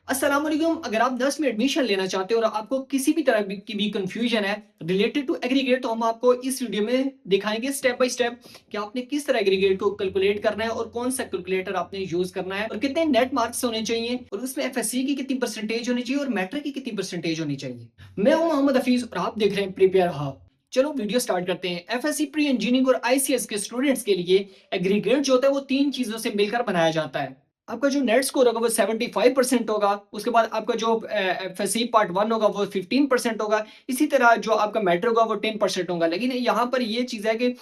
अस्सलाम वालेकुम। अगर आप 10 में एडमिशन लेना चाहते हो और आपको किसी भी तरह की भी कंफ्यूजन है रिलेटेड टू एग्रीगेट, तो हम आपको इस वीडियो में दिखाएंगे स्टेप बाय स्टेप कि आपने किस तरह एग्रीगेट को कैलकुलेट करना है और कौन सा कैलकुलेटर आपने यूज करना है और कितने नेट मार्क्स होने चाहिए और उसमें एफएससी की कितनी परसेंटेज होनी चाहिए और मैट्रिक की कितनी परसेंटेज होनी चाहिए। मैं हूं मोहम्मद हफीज और आप देख रहे हैं प्रिपेयर हब। चलो वीडियो स्टार्ट करते हैं। एफएससी प्री इंजीनियरिंग और आईसीएस के स्टूडेंट्स के लिए एग्रीगेट जो होता है वो तीन चीजों से मिलकर बनाया जाता है। आपका जो नेट स्कोर होगा वो 75% होगा। उसके बाद आपका जो एफएससी पार्ट 1 होगा वो 15% होगा। इसी तरह जो आपका मैट्रिक होगा वो 10% होगा। लेकिन यहाँ पर ये चीज़ है कि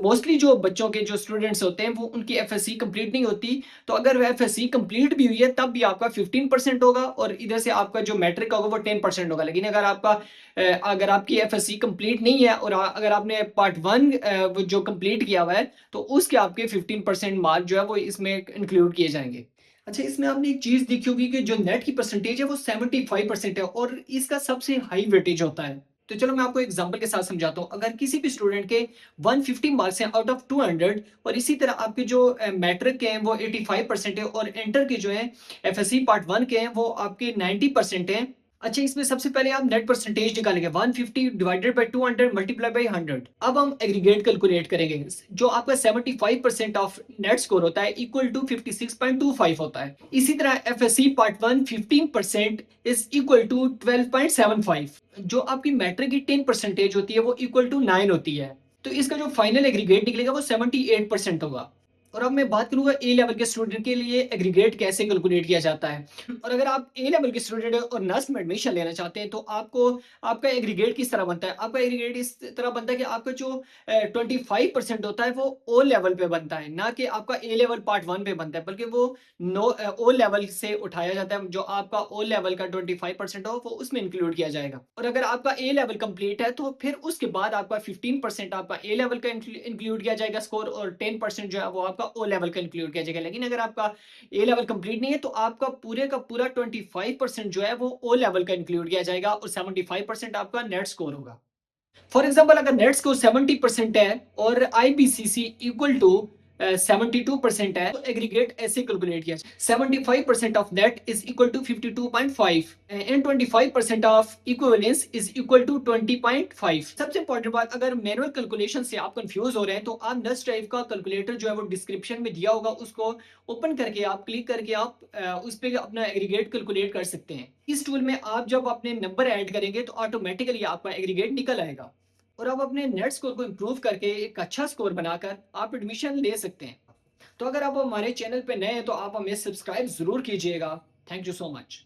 मोस्टली जो बच्चों के जो स्टूडेंट्स होते हैं वो उनकी एफएससी कंप्लीट नहीं होती। तो अगर एफएससी कंप्लीट भी हुई है तब भी आपका 15% होगा और इधर से आपका जो मैट्रिक होगा वो 10% होगा। लेकिन अगर आपका अगर आपकी एफएससी कंप्लीट नहीं है और अगर आपने पार्ट 1 जो कंप्लीट किया हुआ है तो उसके आपके 15% मार्क जो है वो इसमें इंक्लूड किए जाएंगे। अच्छा, इसमें आपने एक चीज देखी होगी कि जो नेट की परसेंटेज है वो 75% है और इसका सबसे हाई वेटेज होता है। तो चलो मैं आपको एग्जांपल के साथ समझाता हूँ। अगर किसी भी स्टूडेंट के 150 मार्क्स हैं आउट ऑफ 200 और इसी तरह आपके जो मैट्रिक के हैं वो 85% है और इंटर के जो है एफएससी पार्ट 1 के हैं वो आपके 90% हैं। अच्छा, इसमें सबसे पहले आप नेट परसेंटेज निकालेंगे 150 डिवाइडेड बाय 200 मल्टीप्लाई बाय 100। अब हम एग्रीगेट कैलकुलेट करेंगे। जो आपका 75% ऑफ नेट स्कोर होता है इक्वल टू 56.25 होता है। इसी तरह FSC part 1 15% is equal to 12.75। जो आपकी मैट्रिक की 10 परसेंटेज होती है वो इक्वल टू 9 होती है। तो इसका जो फाइनल एग्रीगेट निकलेगा वो 78% होगा। और अब मैं बात करूंगा ए लेवल के स्टूडेंट के लिए एग्रीगेट कैसे कैलकुलेट किया जाता है। और अगर आप ए लेवल के स्टूडेंट हैं और नर्स में एडमिशन लेना चाहते हैं तो आपको आपका एग्रीगेट किस तरह बनता है। आपका एग्रीगेट इस तरह बनता है कि आपका जो 25% होता है वो ओ लेवल पे बनता है, ना कि आपका ए लेवल पार्ट 1 पे बनता है, बल्कि वो नो ओ लेवल से उठाया जाता है। जो आपका ओ लेवल का 25% हो वो उसमें इंक्लूड किया जाएगा। और अगर आपका ए लेवल कंप्लीट है तो फिर उसके बाद आपका 15% आपका ए लेवल का इंक्लूड किया जाएगा स्कोर और 10% जो है वो आपका ओ लेवल का इंक्लूड किया जाएगा। लेकिन अगर आपका ए लेवल कंप्लीट नहीं है तो आपका पूरे का पूरा 25% जो है वो ओ लेवल का इंक्लूड किया जाएगा और 75% आपका नेट स्कोर होगा। फॉर एग्जाम्पल अगर नेट स्कोर 70% है और आईबीसीसी इक्वल टू 72% है तो एग्रीगेट ऐसे कैलकुलेट किया 75% of net is equal to 52.5 and 25% of equivalence is equal to 20.5। सबसे इंपॉर्टेंट बात, अगर मैनुअल कैलकुलेशन से आप कंफ्यूज हो रहे हैं तो आप नस्ट ड्राइव का कैलकुलेटर जो है वो डिस्क्रिप्शन में दिया होगा, उसको ओपन करके आप क्लिक करके आप उस पर अपना एग्रीगेट कैलकुलेट कर सकते हैं। इस टूल में आप जब अपने नंबर ऐड करेंगे तो ऑटोमेटिकली आपका एग्रीगेट निकल आएगा और आप अपने नेट स्कोर को इम्प्रूव करके एक अच्छा स्कोर बनाकर आप एडमिशन ले सकते हैं। तो अगर आप हमारे चैनल पे नए हैं तो आप हमें सब्सक्राइब जरूर कीजिएगा। Thank you so much.